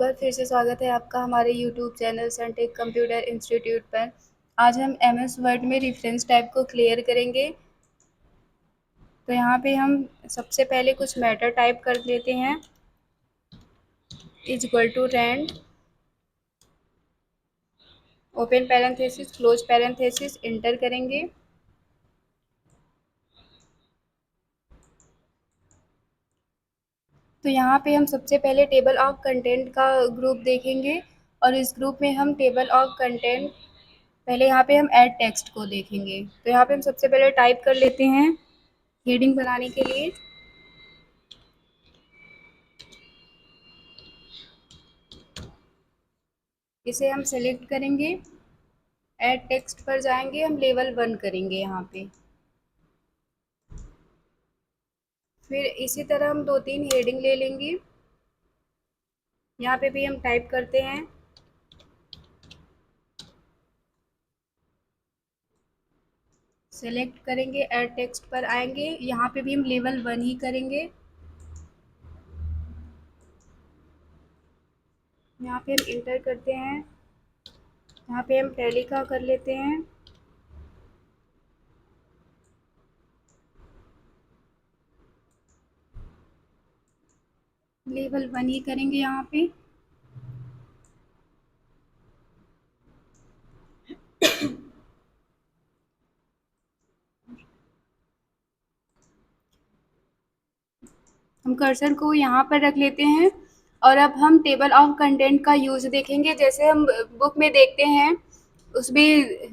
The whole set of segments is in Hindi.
बार फिर से स्वागत है आपका हमारे YouTube channel Suntech computer institute पर। आज हम एमएस वर्ड में रेफरेंस टाइप को क्लियर करेंगे। तो यहाँ पे हम सबसे पहले कुछ मैटर टाइप कर लेते हैं। Is equal to rand, open parenthesis, close parenthesis, enter करेंगे। तो यहाँ पे हम सबसे पहले टेबल ऑफ कंटेंट का ग्रुप देखेंगे और इस ग्रुप में हम टेबल ऑफ कंटेंट पहले यहाँ पे हम ऐड टेक्स्ट को देखेंगे। तो यहाँ पे हम सबसे पहले टाइप कर लेते हैं हेडिंग बनाने के लिए। इसे हम सेलेक्ट करेंगे, ऐड टेक्स्ट पर जाएंगे, हम लेवल 1 करेंगे यहाँ पे। फिर इसी तरह हम 2-3 हेडिंग ले लेंगे। यहाँ पे भी हम टाइप करते हैं सेलेक्ट करेंगे, ऐड टेक्स्ट पर आएंगे, यहाँ पे भी हम लेवल 1 ही करेंगे। यहाँ पे हम इंटर करते हैं, यहाँ पे हम टैली का कर लेते हैं। लेवल 1 ही करेंगे यहाँ पे। हम कर्सर को यहाँ पर रख लेते हैं और अब हम टेबल ऑफ कंटेंट का यूज़ देखेंगे। जैसे हम बुक में देखते हैं उसमें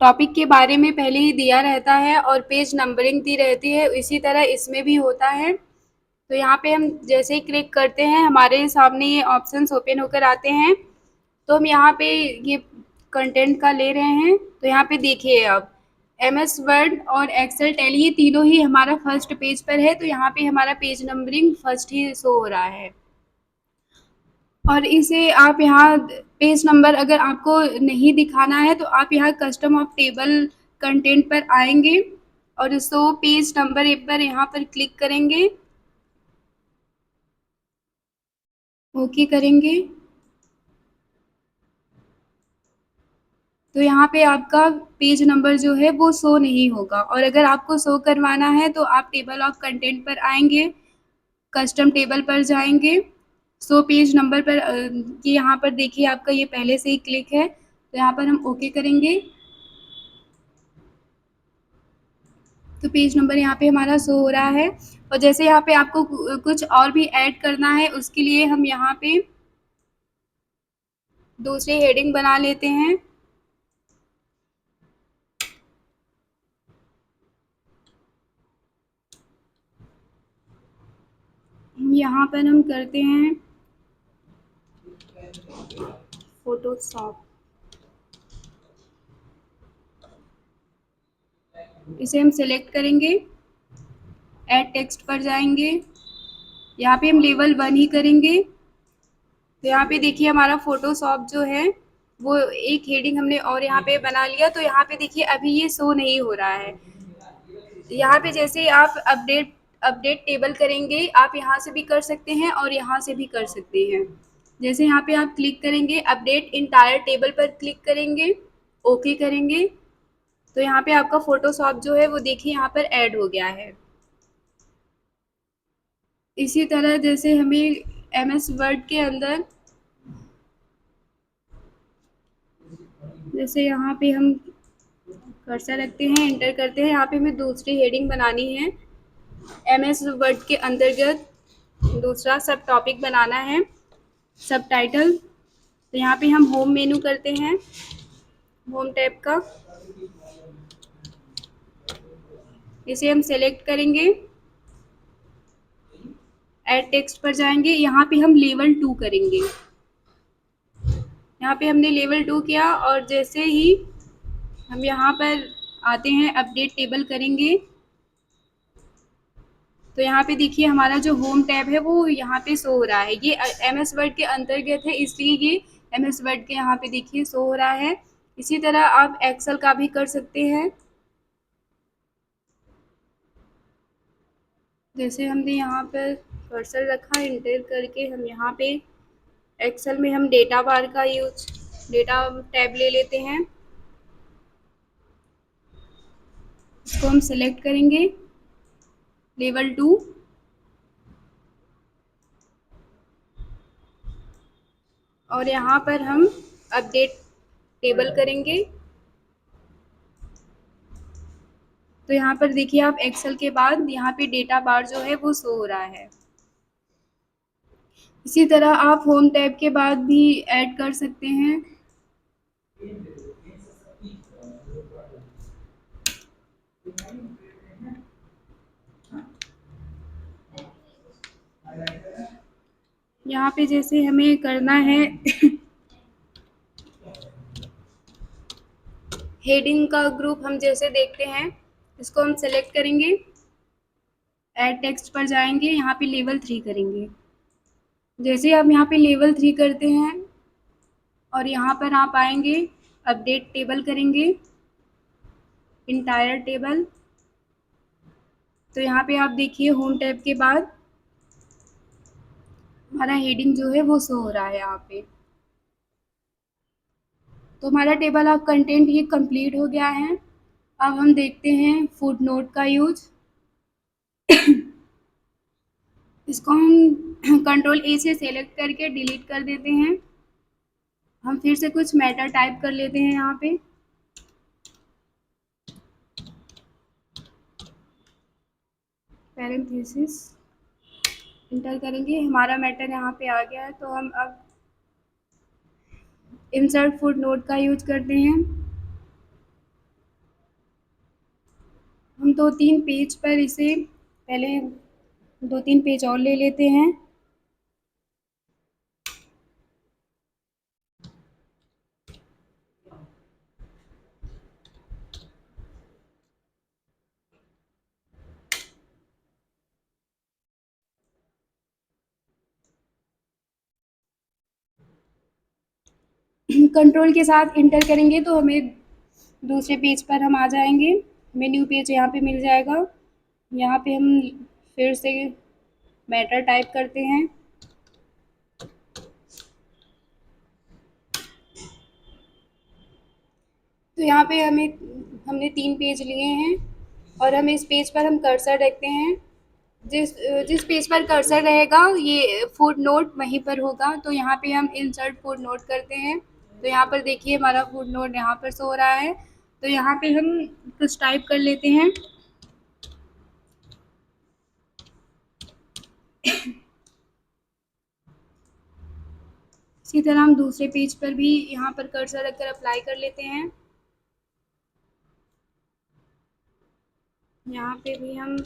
टॉपिक के बारे में पहले ही दिया रहता है और पेज नंबरिंग दी रहती है, इसी तरह इसमें भी होता है। तो यहाँ पे हम जैसे ही क्लिक करते हैं हमारे सामने ये ऑप्शंस ओपन होकर आते हैं। तो हम यहाँ पे ये कंटेंट का ले रहे हैं। तो यहाँ पे देखिए अब एमएस वर्ड और एक्सेल टैली ये तीनों ही हमारा फर्स्ट पेज पर है। तो यहाँ पे हमारा पेज नंबरिंग फर्स्ट ही शो हो रहा है। और इसे आप यहाँ पेज नंबर अगर आपको नहीं दिखाना है तो आप यहाँ कस्टम ऑफ टेबल कंटेंट पर आएंगे और इसको पेज नंबर एक पर यहाँ पर क्लिक करेंगे, ओके करेंगे। तो यहाँ पे आपका पेज नंबर जो है वो शो नहीं होगा और अगर आपको शो करवाना है तो आप टेबल ऑफ कंटेंट पर आएंगे, कस्टम टेबल पर जाएंगे, शो पेज नंबर पर ये यहाँ पर देखिए आपका ये पहले से ही क्लिक है। तो यहाँ पर हम ओके करेंगे। तो पेज नंबर यहाँ पे हमारा शो हो रहा है। और जैसे यहाँ पे आपको कुछ और भी ऐड करना है उसके लिए हम यहाँ पे दूसरी हेडिंग बना लेते हैं। यहाँ पर हम करते हैं फोटोशॉप। इसे हम सिलेक्ट करेंगे, ऐड टेक्स्ट पर जाएंगे, यहाँ पे हम लेवल 1 ही करेंगे। तो यहाँ पे देखिए हमारा फोटोशॉप जो है वो एक हेडिंग हमने और यहाँ पे बना लिया। तो यहाँ पे देखिए अभी ये शो नहीं हो रहा है। यहाँ पे जैसे आप अपडेट अपडेट टेबल करेंगे, आप यहाँ से भी कर सकते हैं और यहाँ से भी कर सकते हैं। जैसे यहाँ पे आप क्लिक करेंगे, अपडेट इंटायर टेबल पर क्लिक करेंगे, ओके करेंगे। तो यहाँ पे आपका फोटोशॉप जो है वो देखिए यहाँ पर ऐड हो गया है। इसी तरह जैसे हमें एमएस वर्ड के अंदर जैसे यहाँ पे हम कर्सर रखते हैं, इंटर करते हैं, यहाँ पे हमें दूसरी हेडिंग बनानी है। एमएस वर्ड के अंतर्गत दूसरा सब टॉपिक बनाना है, सब टाइटल। तो यहाँ पे हम होम मेनू करते हैं, होम टैब का, इसे हम सेलेक्ट करेंगे, ऐड टेक्स्ट पर जाएंगे, यहाँ पे हम लेवल 2 करेंगे। यहाँ पे हमने लेवल 2 किया और जैसे ही हम यहाँ पर आते हैं अपडेट टेबल करेंगे। तो यहाँ पे देखिए हमारा जो होम टैब है वो यहाँ पे शो हो रहा है। ये एमएस वर्ड के अंतर्गत है इसलिए ये एमएस वर्ड के यहाँ पे देखिए शो हो रहा है। इसी तरह आप एक्सेल का भी कर सकते हैं। जैसे हमने यहाँ पर कर्सर रखा, इंटर करके हम यहाँ पे एक्सेल में हम डेटा बार का यूज डेटा टैब ले लेते हैं, इसको हम सेलेक्ट करेंगे लेवल 2 और यहाँ पर हम अपडेट टेबल करेंगे। तो यहाँ पर देखिए आप एक्सेल के बाद यहाँ पे डेटा बार जो है वो शो हो रहा है। इसी तरह आप होम टैब के बाद भी ऐड कर सकते हैं। यहाँ पे जैसे हमें करना है हेडिंग का ग्रुप हम जैसे देखते हैं, इसको हम सेलेक्ट करेंगे, ऐड टेक्स्ट पर जाएंगे, यहाँ पे लेवल 3 करेंगे। जैसे आप यहाँ पे लेवल 3 करते हैं और यहाँ पर आप आएंगे, अपडेट टेबल करेंगे, इंटायर टेबल। तो यहाँ पे आप देखिए होम टैब के बाद हमारा हेडिंग जो है वो शो हो रहा है यहाँ पे। तो हमारा टेबल ऑफ कंटेंट ये कंप्लीट हो गया है। अब हम देखते हैं फुट नोट का यूज। इसको हम कंट्रोल ए से सेलेक्ट करके डिलीट कर देते हैं। हम फिर से कुछ मैटर टाइप कर लेते हैं यहाँ पे। पैरेंथेसिस इंटर करेंगे, हमारा मैटर यहाँ पे आ गया है। तो हम अब इंसर्ट फुट नोट का यूज करते हैं। हम 2-3 पेज पर इसे पहले 2-3 पेज और ले लेते हैं। कंट्रोल के साथ इंटर करेंगे तो हमें दूसरे पेज पर हम आ जाएंगे। हमें न्यू पेज यहाँ पे मिल जाएगा। यहाँ पे हम फिर से मैटर टाइप करते हैं। तो यहाँ पे हमने 3 पेज लिए हैं और हम इस पेज पर हम कर्सर रखते हैं। जिस जिस पेज पर कर्सर रहेगा ये फुट नोट वहीं पर होगा। तो यहाँ पे हम इंसर्ट फुट नोट करते हैं। तो यहाँ पर देखिए हमारा फुट नोट यहाँ पर शो हो रहा है। तो यहाँ पे हम कुछ टाइप कर लेते हैं। इसी तरह हम दूसरे पेज पर भी यहाँ पर कर्सर रखकर अप्लाई कर लेते हैं। यहाँ पे भी हम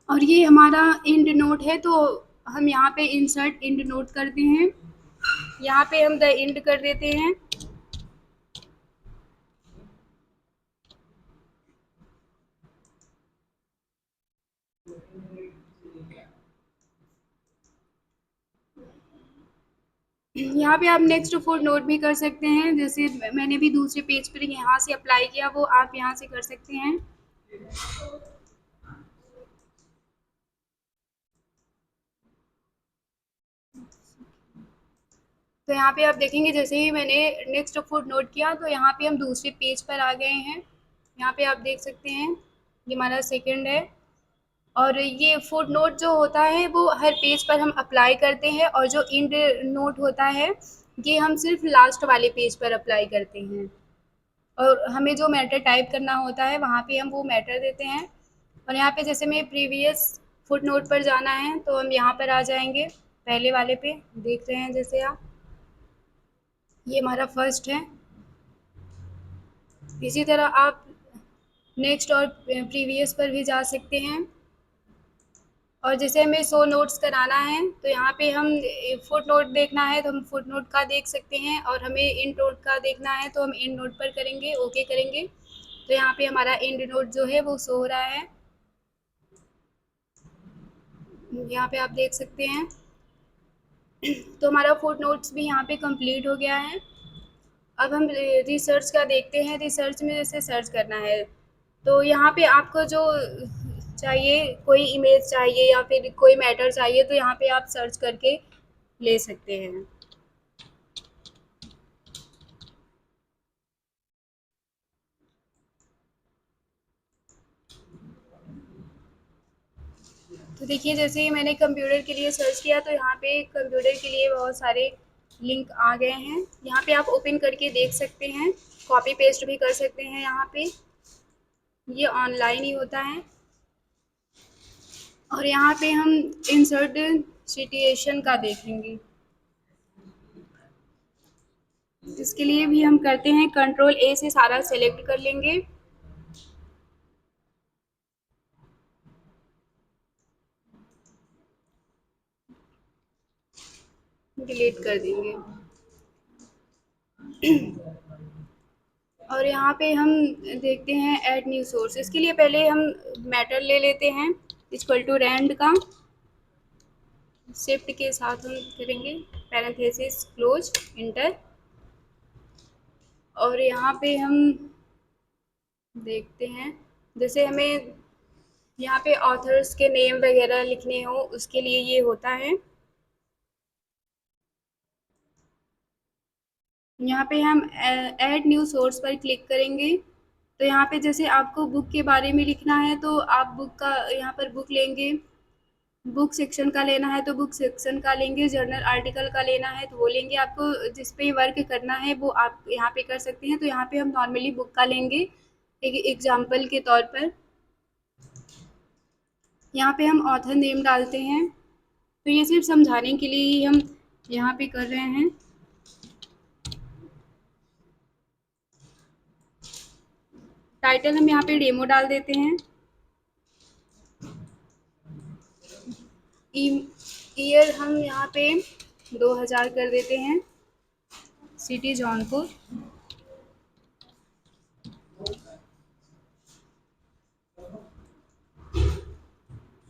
और ये हमारा एंड नोट है तो हम यहाँ पे इंसर्ट एंड नोट करते हैं। यहाँ पे हम द एंड कर देते हैं। यहाँ पे आप नेक्स्ट फुट नोट भी कर सकते हैं। जैसे मैंने भी दूसरे पेज पर यहाँ से अप्लाई किया वो आप यहाँ से कर सकते हैं। तो यहाँ पे आप देखेंगे जैसे ही मैंने नेक्स्ट फुट नोट किया तो यहाँ पे हम दूसरे पेज पर आ गए हैं। यहाँ पे आप देख सकते हैं ये हमारा सेकंड है। और ये फुट नोट जो होता है वो हर पेज पर हम अप्लाई करते हैं और जो इंड नोट होता है ये हम सिर्फ लास्ट वाले पेज पर अप्लाई करते हैं। और हमें जो मैटर टाइप करना होता है वहाँ पे हम वो मैटर देते हैं। और यहाँ पे जैसे मैं प्रीवियस फुट नोट पर जाना है तो हम यहाँ पर आ जाएंगे, पहले वाले पे देख रहे हैं जैसे आप, ये हमारा फर्स्ट है। इसी तरह आप नेक्स्ट और प्रीवियस पर भी जा सकते हैं। और जैसे हमें 100 नोट्स कराना है तो यहाँ पे हम फुट नोट देखना है तो हम फुट नोट का देख सकते हैं और हमें इंड नोट का देखना है तो हम इंड नोट पर करेंगे, ओके करेंगे। तो यहाँ पे हमारा इंड नोट जो है वो शो हो रहा है, यहाँ पे आप देख सकते हैं। तो हमारा फुट नोट्स भी यहाँ पे कंप्लीट हो गया है। अब हम रिसर्च का देखते हैं। रिसर्च में जैसे सर्च करना है तो यहाँ पे आपको जो चाहिए, कोई इमेज चाहिए या फिर कोई मैटर चाहिए तो यहाँ पे आप सर्च करके ले सकते हैं। तो देखिए जैसे ही मैंने कंप्यूटर के लिए सर्च किया तो यहाँ पे कंप्यूटर के लिए बहुत सारे लिंक आ गए हैं। यहाँ पे आप ओपन करके देख सकते हैं, कॉपी पेस्ट भी कर सकते हैं। यहाँ पे ये ऑनलाइन ही होता है। और यहाँ पे हम इंसर्ट सिचुएशन का देखेंगे। इसके लिए भी हम करते हैं कंट्रोल ए से सारा सेलेक्ट कर लेंगे। डिलीट कर देंगे। और यहाँ पे हम देखते हैं ऐड न्यू सोर्स। इसके लिए पहले हम मैटर ले लेते हैं इक्वल टू रैंड का। शिफ्ट के साथ हम करेंगे पैरेंथेसिस क्लोज इंटर। और यहाँ पे हम देखते हैं जैसे हमें यहाँ पे ऑथर्स के नेम वगैरह लिखने हो उसके लिए ये होता है। यहाँ पे हम ऐड न्यू सोर्स पर क्लिक करेंगे। तो यहाँ पे जैसे आपको बुक के बारे में लिखना है तो आप बुक का यहाँ पर बुक लेंगे। बुक सेक्शन का लेना है तो बुक सेक्शन का लेंगे। जर्नल आर्टिकल का लेना है तो वो लेंगे। आपको जिस पे वर्क करना है वो आप यहाँ पे कर सकते हैं। तो यहाँ पे हम नॉर्मली बुक का लेंगे एक एग्जाम्पल के तौर पर। यहाँ पे हम ऑथर नेम डालते हैं। तो ये सिर्फ समझाने के लिए ही हम यहाँ पे कर रहे हैं। टाइटल हम यहाँ पे डेमो डाल देते हैं। ईयर हम यहाँ पे 2000 कर देते हैं। सिटी जौनपुर।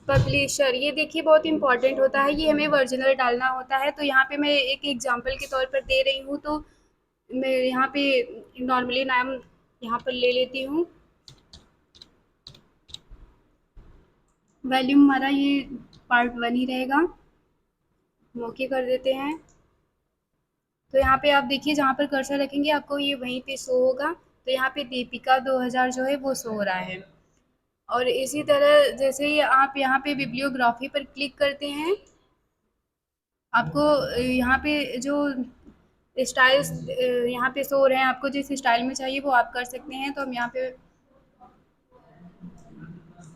पब्लिशर ये देखिए बहुत इंपॉर्टेंट होता है, ये हमें ओरिजिनल डालना होता है। तो यहाँ पे मैं एक एग्जांपल के तौर पर दे रही हूँ तो मैं यहाँ पे नॉर्मली नाम यहाँ पर ले लेती हूँ। वॉल्यूम हमारा ये पार्ट 1 ही रहेगा। ओके कर देते हैं। तो यहाँ पे आप देखिए जहाँ पर कर्सर रखेंगे आपको ये वहीं पे शो होगा। तो यहाँ पे दीपिका 2000 जो है वो शो हो रहा है। और इसी तरह जैसे ही आप यहाँ पे बिब्लियोग्राफी पर क्लिक करते हैं आपको यहाँ पे जो स्टाइल्स यहाँ पे शो हो रहे हैं, आपको जिस स्टाइल में चाहिए वो आप कर सकते हैं। तो हम यहाँ पे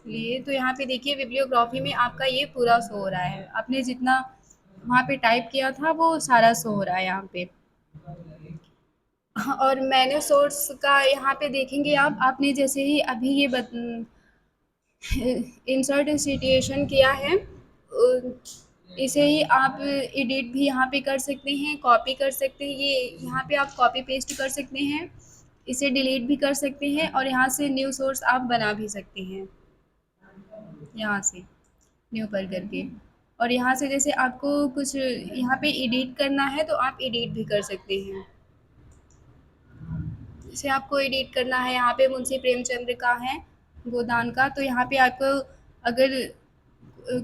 लिए तो यहाँ पे देखिए बिब्लियोग्राफी में आपका ये पूरा शो हो रहा है। आपने जितना वहाँ पे टाइप किया था वो सारा शो हो रहा है यहाँ पे। और मैंने सोर्स का यहाँ पे देखेंगे आप, आपने जैसे ही अभी ये इंसर्ट सिचुएशन किया है इसे ही आप एडिट भी यहाँ पे कर सकते हैं, कॉपी कर सकते हैं। ये यहाँ पे आप कॉपी पेस्ट कर सकते हैं, इसे डिलीट भी कर सकते हैं और यहाँ से न्यू सोर्स आप बना भी सकते हैं यहाँ से न्यू पर करके। और यहाँ से जैसे आपको कुछ यहाँ पे एडिट करना है तो आप एडिट भी कर सकते हैं। जैसे आपको एडिट करना है यहाँ पे मुंशी प्रेमचंद का है गोदान का, तो यहाँ पे आपको अगर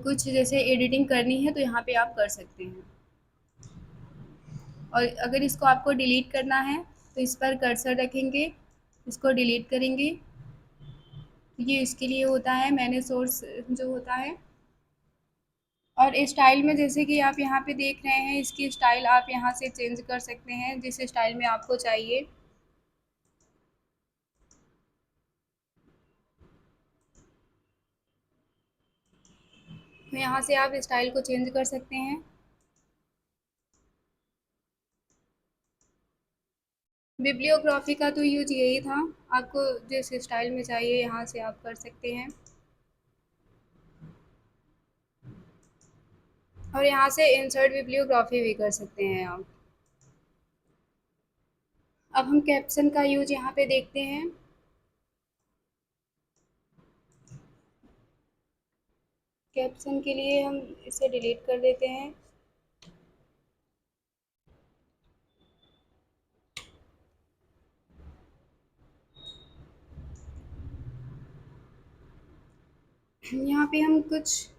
कुछ जैसे एडिटिंग करनी है तो यहाँ पे आप कर सकते हैं। और अगर इसको आपको डिलीट करना है तो इस पर कर्सर रखेंगे, इसको डिलीट करेंगे। ये इसके लिए होता है मैंने सोर्स जो होता है। और स्टाइल में जैसे कि आप यहाँ पे देख रहे हैं इसकी स्टाइल आप यहाँ से चेंज कर सकते हैं जिस स्टाइल में आपको चाहिए। तो यहाँ से आप स्टाइल को चेंज कर सकते हैं। बिब्लियोग्राफी का तो यूज यही था, आपको जिस स्टाइल में चाहिए यहाँ से आप कर सकते हैं। और यहाँ से इंसर्ट बिब्लियोग्राफी भी कर सकते हैं आप। अब हम कैप्शन का यूज यहाँ पे देखते हैं। कैप्शन के लिए हम इसे डिलीट कर देते हैं। यहाँ पे हम कुछ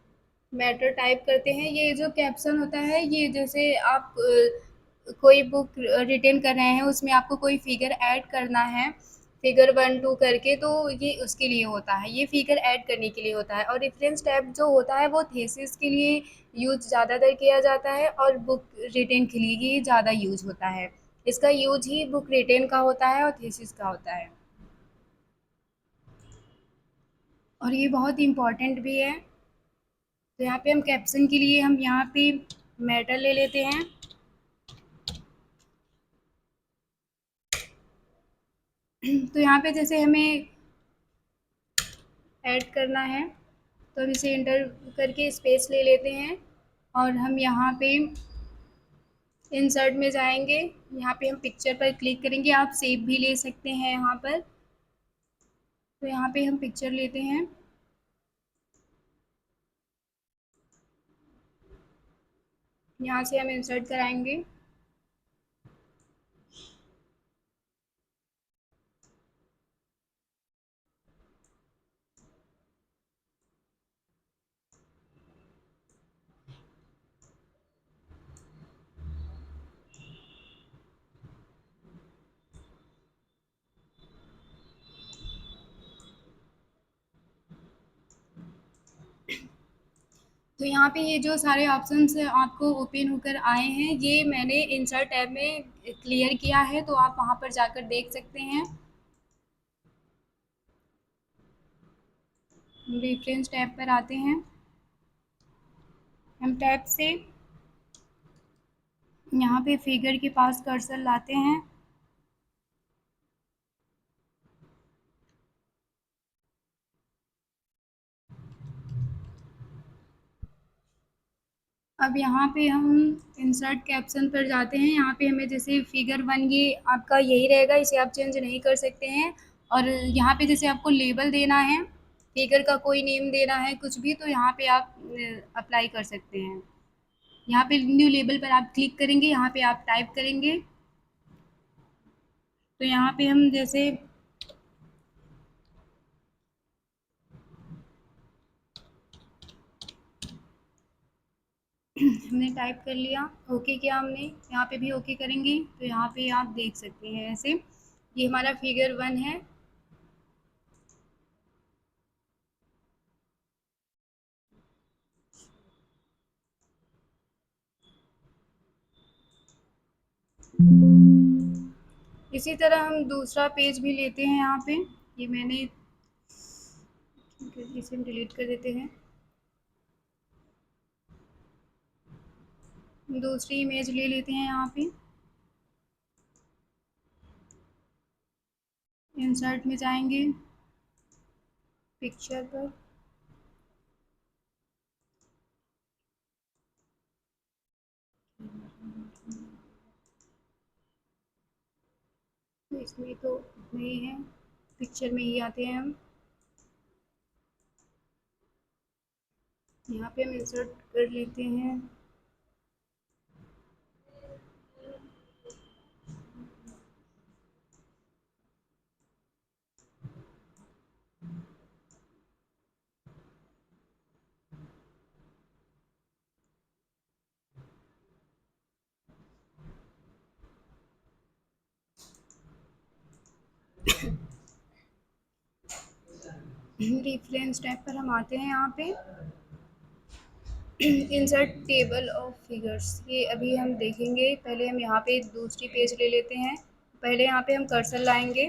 मैटर टाइप करते हैं। ये जो कैप्शन होता है, ये जैसे आप कोई बुक रिटेन कर रहे हैं, उसमें आपको कोई फिगर ऐड करना है, फिगर 1-2 करके, तो ये उसके लिए होता है, ये फिगर ऐड करने के लिए होता है। और रेफरेंस टैब जो होता है वो थीसिस के लिए यूज़ ज़्यादातर किया जाता है और बुक रिटेन के लिए ही ज़्यादा यूज़ होता है। इसका यूज़ ही बुक रिटेन का होता है और थीसिस का होता है, और ये बहुत इम्पोर्टेंट भी है। तो यहाँ पे हम कैप्शन के लिए हम यहाँ पे मैटर ले लेते हैं। तो यहाँ पे जैसे हमें ऐड करना है, तो हम इसे एंटर करके स्पेस ले लेते हैं और हम यहाँ पे इंसर्ट में जाएंगे। यहाँ पे हम पिक्चर पर क्लिक करेंगे, आप सेव भी ले सकते हैं यहाँ पर। तो यहाँ पे हम पिक्चर लेते हैं, यहाँ से हम इंसर्ट कराएंगे। तो यहाँ पे ये जो सारे ऑप्शंस आपको ओपन होकर आए हैं, ये मैंने इंसर्ट टैब में क्लियर किया है, तो आप वहाँ पर जाकर देख सकते हैं। रेफरेंस टैब पर आते हैं, हम टैब से यहाँ पे फिगर के पास कर्सर लाते हैं। अब यहाँ पे हम इंसर्ट कैप्शन पर जाते हैं। यहाँ पे हमें जैसे फिगर 1 ये आपका यही रहेगा, इसे आप चेंज नहीं कर सकते हैं। और यहाँ पे जैसे आपको लेबल देना है, फिगर का कोई नेम देना है कुछ भी, तो यहाँ पे आप अप्लाई कर सकते हैं। यहाँ पे न्यू लेबल पर आप क्लिक करेंगे, यहाँ पे आप टाइप करेंगे। तो यहाँ पे हम जैसे हमने टाइप कर लिया, ओके किया हमने, यहाँ पे भी ओके करेंगे, तो यहाँ पे आप देख सकते हैं ऐसे ये हमारा फिगर 1 है। इसी तरह हम दूसरा पेज भी लेते हैं। यहाँ पे ये मैंने, इसे हम डिलीट कर देते हैं। दूसरी इमेज ले लेते हैं, यहाँ पे इंसर्ट में जाएंगे, पिक्चर पर, तो इसमें तो नहीं है, पिक्चर में ही आते हैं हम। यहाँ पे हम इंसर्ट कर लेते हैं। रेफरेंस टैब पर हम आते हैं, यहाँ पे इंसर्ट टेबल ऑफ फिगर्स, ये अभी हम देखेंगे। पहले हम यहाँ पे दूसरी पेज ले लेते हैं। पहले यहाँ पे हम कर्सर लाएंगे,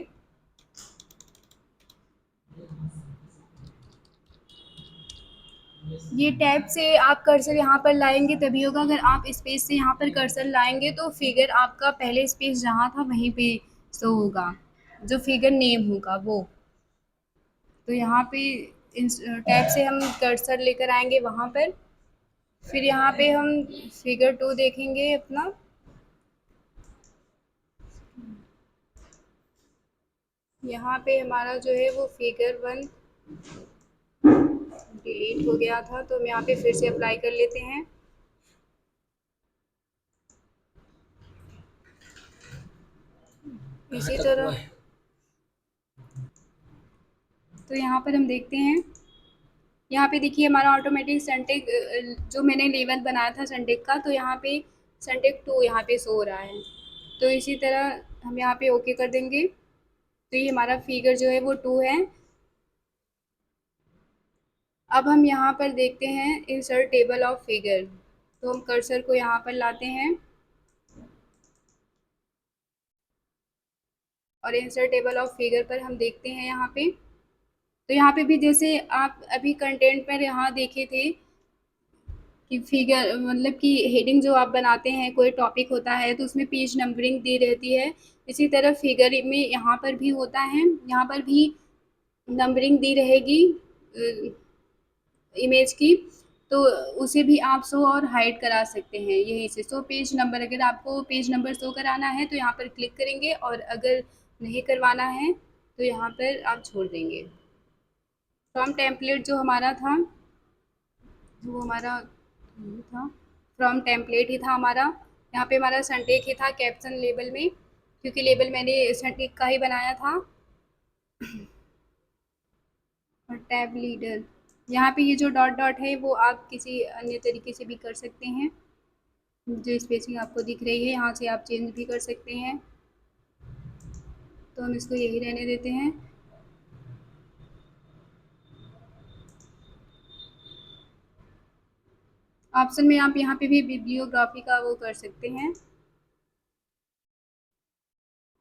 ये टैब से आप कर्सर यहाँ पर लाएंगे तभी होगा। अगर आप स्पेस से यहाँ पर कर्सर लाएंगे तो फिगर आपका पहले स्पेस जहाँ था वहीं पे शो होगा, जो फिगर नेम होगा वो। तो यहाँ पे इस टैब से हम कर्सर लेकर आएंगे वहाँ पर, फिर यहाँ पे हम फिगर 2 देखेंगे अपना। यहाँ पे हमारा जो है वो फिगर 1 डिलीट हो गया था, तो हम यहाँ पे फिर से अप्लाई कर लेते हैं। इसी तरह तो यहाँ पर हम देखते हैं यहाँ पे देखिए हमारा ऑटोमेटिक सनटेक जो मैंने लेबल बनाया था सनटेक का, तो यहाँ पे सनटेक 2 यहाँ पे शो हो रहा है। तो इसी तरह हम यहाँ पे ओके कर देंगे। तो ये हमारा फिगर जो है वो 2 है। अब हम यहाँ पर देखते हैं इंसर्ट टेबल ऑफ फिगर। तो हम कर्सर को यहाँ पर लाते हैं और इंसर्ट टेबल ऑफ फिगर पर हम देखते हैं यहाँ पे। तो यहाँ पे भी जैसे आप अभी कंटेंट पर यहाँ देखे थे कि फिगर मतलब कि हेडिंग जो आप बनाते हैं, कोई टॉपिक होता है तो उसमें पेज नंबरिंग दी रहती है। इसी तरह फिगर में यहाँ पर भी होता है, यहाँ पर भी नंबरिंग दी रहेगी इमेज की। तो उसे भी आप शो और हाइड करा सकते हैं यहीं से। शो पेज नंबर, अगर आपको पेज नंबर शो कराना है तो यहाँ पर क्लिक करेंगे, और अगर नहीं करवाना है तो यहाँ पर आप छोड़ देंगे। फ्रॉम टेम्पलेट जो हमारा था, वो हमारा था फ्रॉम टेम्पलेट ही था हमारा। यहाँ पे हमारा सनटेक ही था कैप्शन लेबल में, क्योंकि लेबल मैंने सनटेक का ही बनाया था। और टैब लीडर, यहाँ पे ये जो डॉट डॉट है वो आप किसी अन्य तरीके से भी कर सकते हैं। जो स्पेसिंग आपको दिख रही है यहाँ से आप चेंज भी कर सकते हैं। तो हम इसको यही रहने देते हैं। ऑप्शन में आप यहाँ पे भी बिब्लियोग्राफी का वो कर सकते हैं।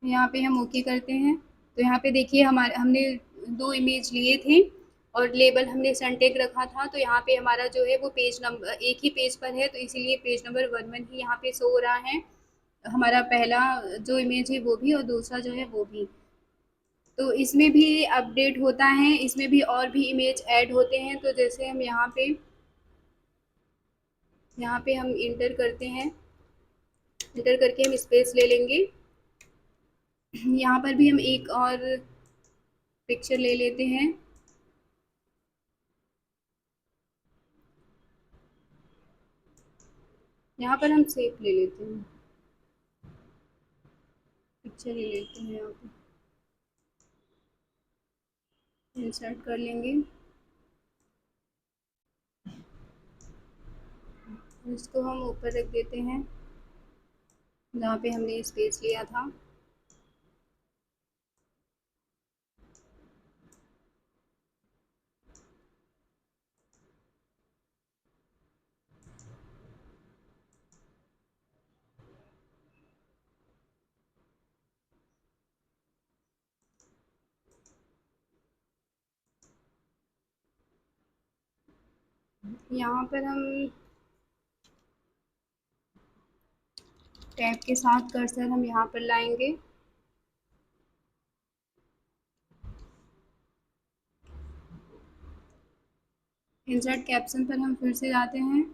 यहाँ पे हम ओके करते हैं। तो यहाँ पे देखिए हमारे हमने 2 इमेज लिए थे और लेबल हमने सनटेक रखा था। तो यहाँ पे हमारा जो है वो पेज नंबर एक ही पेज पर है, तो इसीलिए पेज नंबर 11 ही यहाँ पे शो हो रहा है। हमारा पहला जो इमेज है वो भी, और दूसरा जो है वो भी। तो इसमें भी अपडेट होता है, इसमें भी और भी इमेज ऐड होते हैं। तो जैसे हम यहाँ पे हम इंटर करते हैं, इंटर करके हम स्पेस ले लेंगे। यहाँ पर भी हम एक और पिक्चर ले लेते हैं। यहाँ पर हम सेप ले लेते हैं, पिक्चर ले लेते हैं, यहाँ पे इंसर्ट कर लेंगे। इसको हम ऊपर रख देते हैं जहाँ पे हमने स्पेस लिया था। यहाँ पर हम टैब के साथ कर्सर हम यहाँ पर लाएंगे। इंसर्ट कैप्शन पर हम फिर से जाते हैं।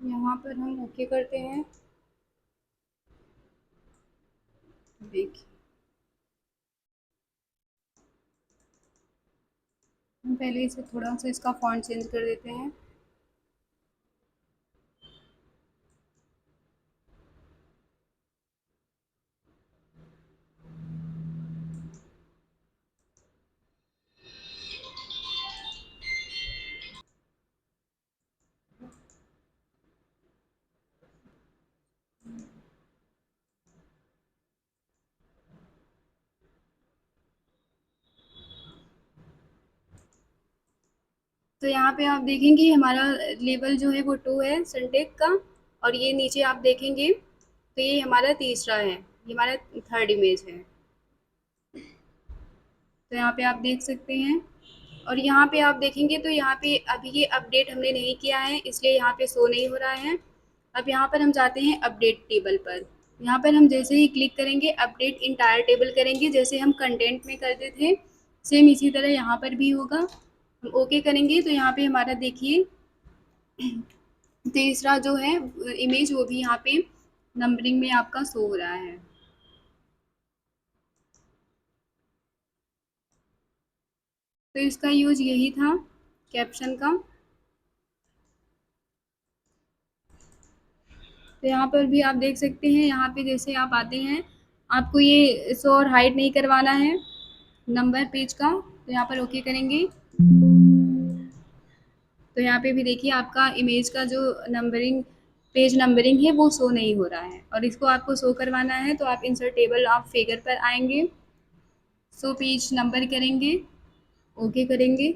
यहाँ पर हम ओके करते हैं। देखिए हम पहले इसे थोड़ा सा इसका फॉन्ट चेंज कर देते हैं। तो यहाँ पे आप देखेंगे हमारा लेबल जो है वो 2 है सनटेक का, और ये नीचे आप देखेंगे तो ये हमारा तीसरा है, ये हमारा थर्ड इमेज है। तो यहाँ पे आप देख सकते हैं। और यहाँ पे आप देखेंगे तो यहाँ पे अभी ये अपडेट हमने नहीं किया है, इसलिए यहाँ पे शो नहीं हो रहा है। अब यहाँ पर हम जाते हैं अपडेट टेबल पर। यहाँ पर हम जैसे ही क्लिक करेंगे अपडेट इंटायर टेबल करेंगे, जैसे हम कंटेंट में करते थे सेम इसी तरह यहाँ पर भी होगा। हम ओके करेंगे तो यहाँ पे हमारा देखिए तीसरा जो है इमेज वो भी यहाँ पे नंबरिंग में आपका शो हो रहा है। तो इसका यूज यही था कैप्शन का। तो यहाँ पर भी आप देख सकते हैं, यहाँ पे जैसे आप आते हैं, आपको ये शो और हाइड नहीं करवाना है। नंबर पेज का, तो यहाँ पर ओके करेंगे। तो यहाँ पे भी देखिए आपका इमेज का जो नंबरिंग पेज नंबरिंग है वो शो नहीं हो रहा है, और इसको आपको शो करवाना है तो आप इंसर्ट टेबल ऑफ फिगर पर आएंगे, शो पेज नंबर करेंगे, ओके करेंगे,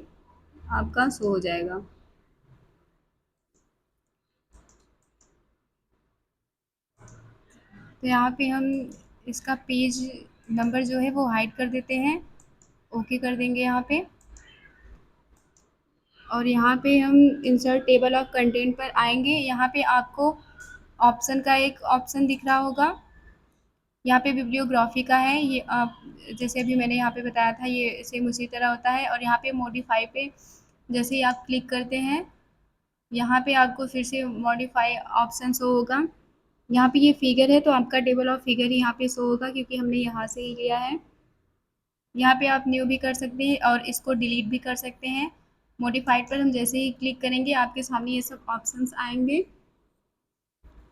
आपका शो हो जाएगा। तो यहाँ पे हम इसका पेज नंबर जो है वो हाइड कर देते हैं, ओके कर देंगे यहाँ पे। और यहाँ पे हम इंसर्ट टेबल ऑफ कंटेंट पर आएंगे, यहाँ पे आपको ऑप्शन का एक ऑप्शन दिख रहा होगा, यहाँ पे बिब्लियोग्राफी का है, ये आप जैसे अभी मैंने यहाँ पे बताया था ये सेम उसी तरह होता है। और यहाँ पे मॉडिफाई पे जैसे ही आप क्लिक करते हैं, यहाँ पे आपको फिर से मॉडिफाई ऑप्शन शो होगा। यहाँ पे ये फिगर है तो आपका टेबल ऑफ फिगर ही यहाँ पे शो होगा, क्योंकि हमने यहाँ से ही लिया है। यहाँ पे आप न्यू भी कर सकते हैं और इसको डिलीट भी कर सकते हैं। मॉडिफाइड पर हम जैसे ही क्लिक करेंगे आपके सामने ये सब ऑप्शंस आएंगे।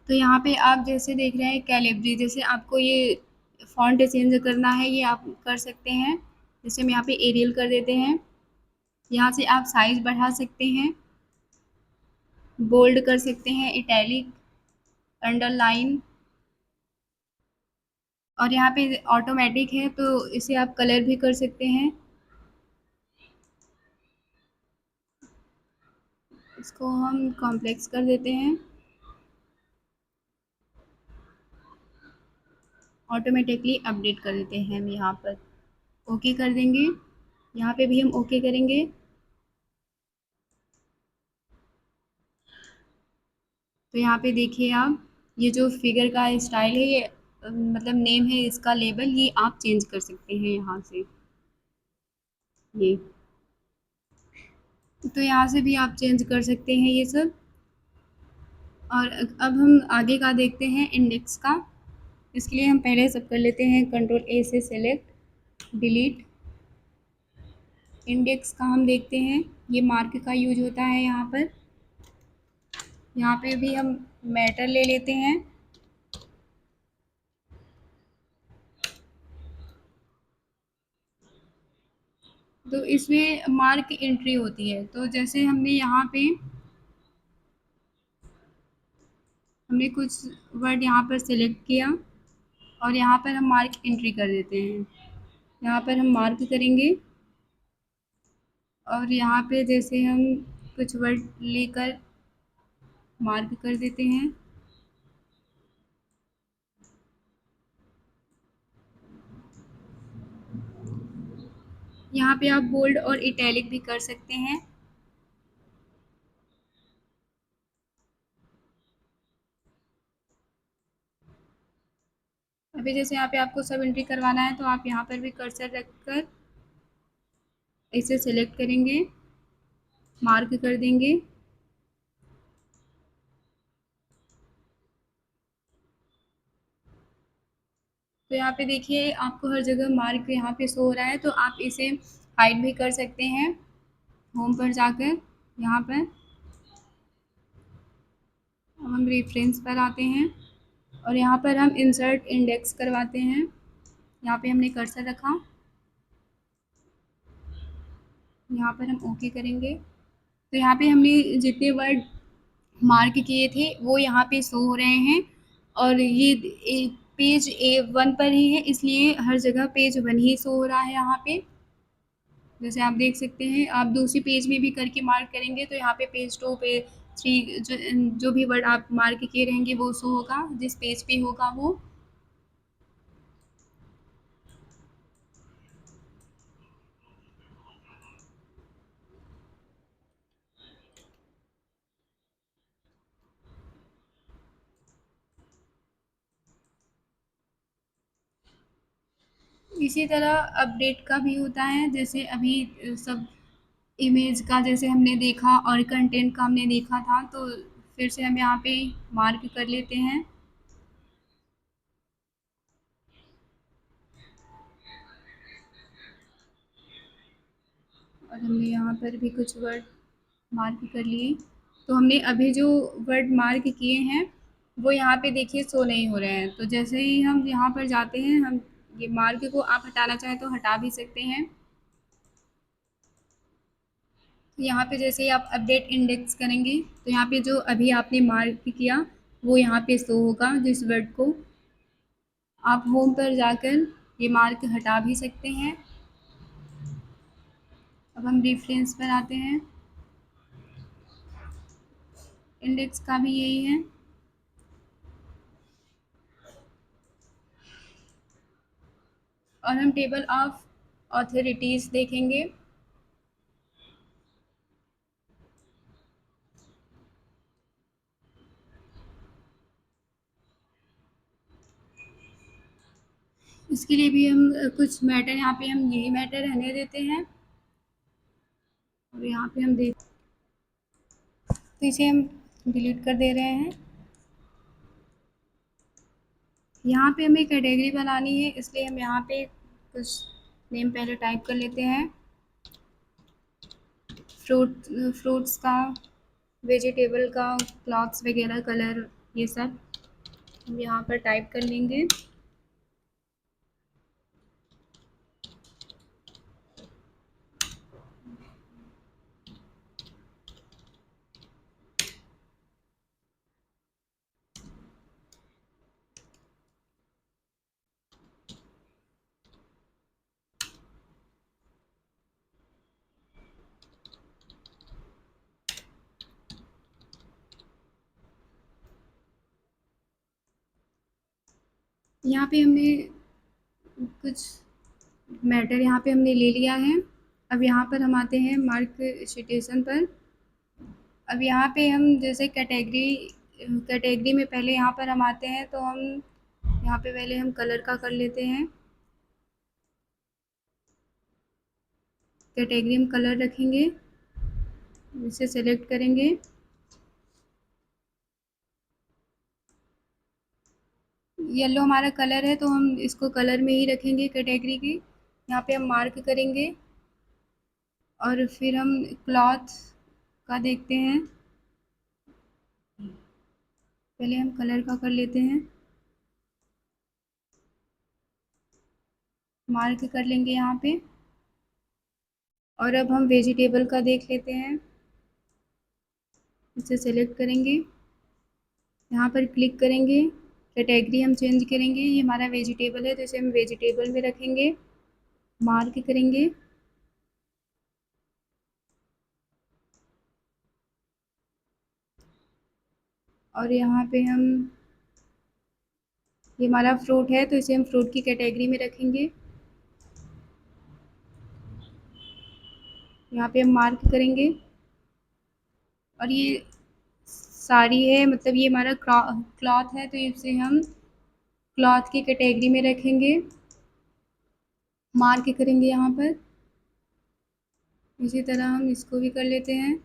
तो यहाँ पे आप जैसे देख रहे हैं कैलिब्री, जैसे आपको ये फॉन्ट चेंज करना है ये आप कर सकते हैं। जैसे हम यहाँ पे एरियल कर देते हैं, यहाँ से आप साइज बढ़ा सकते हैं, बोल्ड कर सकते हैं, इटैलिक, अंडरलाइन, और यहाँ पे ऑटोमेटिक है तो इसे आप कलर भी कर सकते हैं। इसको हम कॉम्प्लेक्स कर देते हैं, ऑटोमेटिकली अपडेट कर देते हैं हम यहाँ पर, ओके कर देंगे। यहाँ पे भी हम ओके करेंगे। तो यहाँ पे देखिए आप ये जो फिगर का स्टाइल है ये मतलब नेम है इसका लेबल, ये आप चेंज कर सकते हैं यहाँ से, ये तो यहाँ से भी आप चेंज कर सकते हैं ये सब। और अब हम आगे का देखते हैं इंडेक्स का। इसके लिए हम पहले सब कर लेते हैं कंट्रोल ए से सेलेक्ट डिलीट। इंडेक्स का हम देखते हैं, ये मार्क का यूज होता है यहाँ पर। यहाँ पे भी हम मैटर ले लेते हैं। तो इसमें मार्क एंट्री होती है, तो जैसे हमने यहाँ पे हमने कुछ वर्ड यहाँ पर सेलेक्ट किया और यहाँ पर हम मार्क एंट्री कर देते हैं। यहाँ पर हम मार्क करेंगे और यहाँ पे जैसे हम कुछ वर्ड लेकर मार्क कर देते हैं। यहाँ पे आप बोल्ड और इटैलिक भी कर सकते हैं। अभी जैसे यहाँ पे आपको सब एंट्री करवाना है तो आप यहाँ पर भी कर्सर रखकर इसे सेलेक्ट करेंगे, मार्क कर देंगे। तो यहाँ पे देखिए आपको हर जगह मार्क यहाँ पे शो हो रहा है, तो आप इसे हाइड भी कर सकते हैं होम पर जाकर। यहाँ पर अब हम रेफरेंस पर आते हैं और यहाँ पर हम इंसर्ट इंडेक्स करवाते हैं। यहाँ पे हमने कर्सर रखा, यहाँ पर हम ओके करेंगे। तो यहाँ पे हमने जितने वर्ड मार्क किए थे वो यहाँ पे शो हो रहे हैं, और ये पेज A1 पर ही है इसलिए हर जगह पेज 1 ही शो हो रहा है यहाँ पे। जैसे आप देख सकते हैं, आप दूसरी पेज में भी करके मार्क करेंगे तो यहाँ पे पेज 2 पे 3 जो भी वर्ड आप मार्क किए रहेंगे वो शो होगा, जिस पेज पे होगा वो। इसी तरह अपडेट का भी होता है, जैसे अभी सब इमेज का जैसे हमने देखा और कंटेंट का हमने देखा था, तो फिर से हम यहाँ पे मार्क कर लेते हैं। और हमने यहाँ पर भी कुछ वर्ड मार्क कर लिए। तो हमने अभी जो वर्ड मार्क किए हैं वो यहाँ पे देखिए शो नहीं हो रहे हैं। तो जैसे ही हम यहाँ पर जाते हैं, हम ये मार्क को आप हटाना चाहें तो हटा भी सकते हैं। यहाँ पे जैसे ही आप अपडेट इंडेक्स करेंगे तो यहाँ पे जो अभी आपने मार्क किया वो यहाँ पे शो होगा, जिस वर्ड को आप होम पर जाकर ये मार्क हटा भी सकते हैं। अब हम रेफरेंस पर आते हैं। इंडेक्स का भी यही है। और हम टेबल ऑफ ऑथोरिटीज़ देखेंगे। इसके लिए भी हम कुछ मैटर यहाँ पे हम यही मैटर रहने देते हैं और यहाँ पे हम देख, तो इसे हम डिलीट कर दे रहे हैं। यहाँ पे हमें कैटेगरी बनानी है, इसलिए हम यहाँ पे कुछ नेम पहले टाइप कर लेते हैं। फ्रूट्स का, वेजिटेबल का, क्लॉथ्स वगैरह, कलर, ये सब हम यहाँ पर टाइप कर लेंगे। यहाँ पे हमने कुछ मैटर यहाँ पे हमने ले लिया है। अब यहाँ पर हम आते हैं मार्क सिटेशन पर। अब यहाँ पे हम जैसे कैटेगरी में पहले यहाँ पर हम आते हैं, तो हम यहाँ पे पहले हम कलर का कर लेते हैं। कैटेगरी में कलर रखेंगे, इसे सेलेक्ट करेंगे। येलो हमारा कलर है तो हम इसको कलर में ही रखेंगे कैटेगरी की। यहाँ पे हम मार्क करेंगे और फिर हम क्लॉथ का देखते हैं। पहले हम कलर का कर लेते हैं, मार्क कर लेंगे यहाँ पे। और अब हम वेजिटेबल का देख लेते हैं, इसे सेलेक्ट करेंगे, यहाँ पर क्लिक करेंगे, कैटेगरी हम चेंज करेंगे। ये हमारा वेजिटेबल है तो इसे हम वेजिटेबल में रखेंगे, मार्क करेंगे। और यहाँ पे हम, ये हमारा फ्रूट है तो इसे हम फ्रूट की कैटेगरी में रखेंगे, यहाँ पे हम मार्क करेंगे। और ये साड़ी है, मतलब ये हमारा क्लॉथ है तो इसे हम क्लॉथ की कैटेगरी में रखेंगे, मार्क करेंगे यहाँ पर। इसी तरह हम इसको भी कर लेते हैं।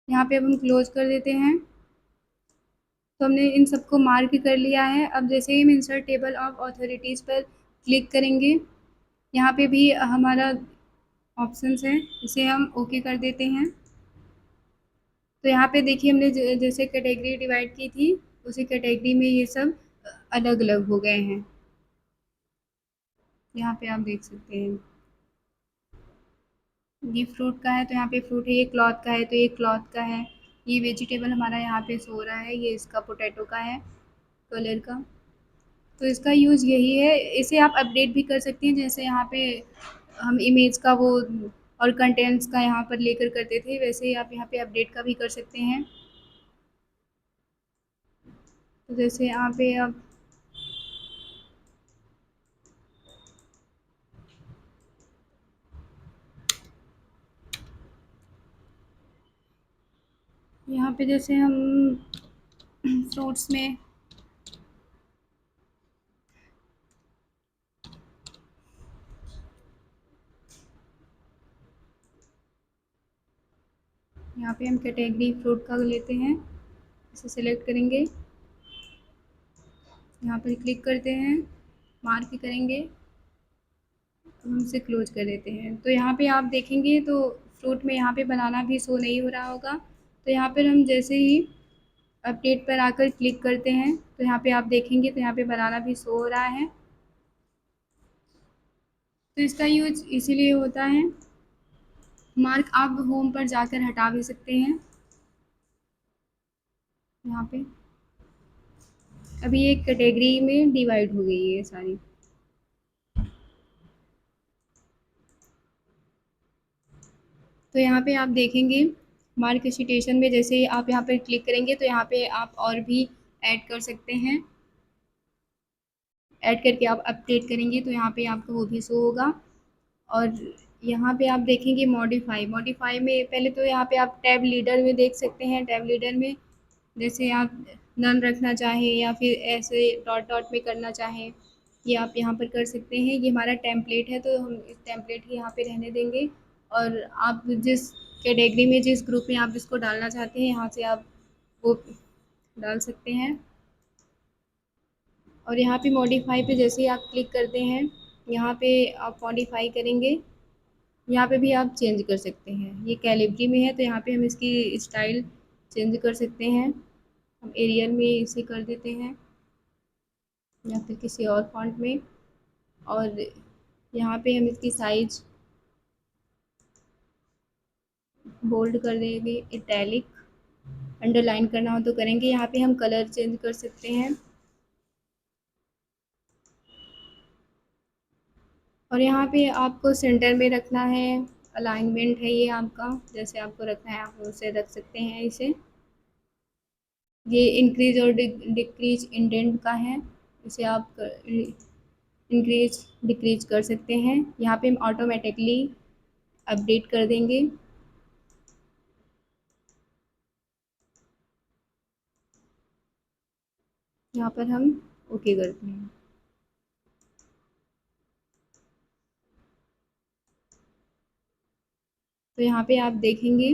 यहाँ पे अब हम क्लोज कर देते हैं। तो हमने इन सबको मार्क कर लिया है। अब जैसे ही हम इंसर्ट टेबल ऑफ ऑथोरिटीज़ पर क्लिक करेंगे, यहाँ पे भी हमारा ऑप्शंस है, इसे हम ओके कर देते हैं। तो यहाँ पे देखिए हमने जैसे कैटेगरी डिवाइड की थी, उसी कैटेगरी में ये सब अलग अलग हो गए हैं। यहाँ पे आप देख सकते हैं, ये फ्रूट का है तो यहाँ पे फ्रूट है, ये क्लॉथ का है तो ये क्लॉथ का है, ये वेजिटेबल हमारा यहाँ पे सो रहा है, ये इसका पोटैटो का है, कलर का। तो इसका यूज़ यही है। इसे आप अपडेट भी कर सकती हैं, जैसे यहाँ पे हम इमेज का वो और कंटेंट्स का यहाँ पर लेकर करते थे, वैसे ही आप यहाँ पे अपडेट का भी कर सकते हैं। तो जैसे यहाँ पे आप यहाँ पे जैसे हम फ्रूट्स में यहाँ पे हम कैटेगरी फ्रूट का लेते हैं, इसे सेलेक्ट करेंगे, यहाँ पर क्लिक करते हैं, मार्क करेंगे, हम इसे क्लोज कर देते हैं। तो यहाँ पे आप देखेंगे तो फ्रूट में यहाँ पे बनाना भी शो नहीं हो रहा होगा। तो यहाँ पर हम जैसे ही अपडेट पर आकर क्लिक करते हैं तो यहाँ पे आप देखेंगे तो यहाँ पे बनाना भी शो हो रहा है। तो इसका यूज इसीलिए होता है। मार्क आप होम पर जाकर हटा भी सकते हैं यहाँ पे। अभी एक कैटेगरी में डिवाइड हो गई है सारी। तो यहाँ पे आप देखेंगे मार्क सिटेशन में जैसे आप यहाँ पर क्लिक करेंगे तो यहाँ पे आप और भी ऐड कर सकते हैं। ऐड करके आप अपडेट करेंगे तो यहाँ पे आपको वो भी शो होगा। और यहाँ पे आप देखेंगे मॉडिफाई। मॉडिफाई में पहले तो यहाँ पे आप टैब लीडर में देख सकते हैं। टैब लीडर में जैसे आप नन रखना चाहें या फिर ऐसे डॉट डॉट में करना चाहें, ये आप यहाँ पर कर सकते हैं। ये हमारा टेम्पलेट है तो हम इस टेम्पलेट ही यहाँ पे रहने देंगे। और आप जिस कैटेगरी में जिस ग्रुप में आप इसको डालना चाहते हैं यहाँ से आप वो डाल सकते हैं। और यहाँ पे मॉडिफाई पे जैसे ही आप क्लिक करते हैं यहाँ पे आप मॉडिफाई करेंगे, यहाँ पे भी आप चेंज कर सकते हैं। ये कैलिब्री में है तो यहाँ पे हम इसकी स्टाइल चेंज कर सकते हैं। हम एरियल में इसे कर देते हैं या फिर किसी और फॉन्ट में। और यहाँ पे हम इसकी साइज बोल्ड कर देंगे, इटैलिक, अंडरलाइन करना हो तो करेंगे। यहाँ पे हम कलर चेंज कर सकते हैं। और यहाँ पे आपको सेंटर में रखना है, अलाइनमेंट है ये आपका, जैसे आपको रखना है आप उसे रख सकते हैं इसे। ये इंक्रीज और डिक्रीज इंडेंट का है, इसे आप इंक्रीज डिक्रीज कर सकते हैं। यहाँ पे हम ऑटोमेटिकली अपडेट कर देंगे। यहाँ पर हम ओके करते हैं। तो यहाँ पे आप देखेंगे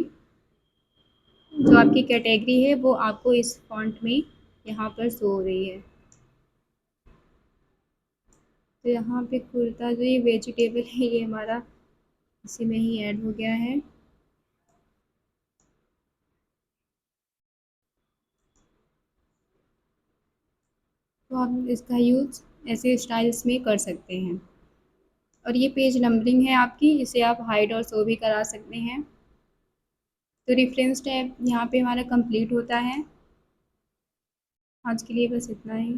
जो आपकी कैटेगरी है वो आपको इस फॉन्ट में यहाँ पर शो हो रही है। तो यहाँ पे कुर्ता जो ये वेजिटेबल है ये हमारा इसी में ही ऐड हो गया है। तो आप इसका यूज़ ऐसे स्टाइल्स में कर सकते हैं। और ये पेज नंबरिंग है आपकी, इसे आप हाइड और शो भी करा सकते हैं। तो रेफरेंस टैब यहाँ पे हमारा कंप्लीट होता है। आज के लिए बस इतना ही।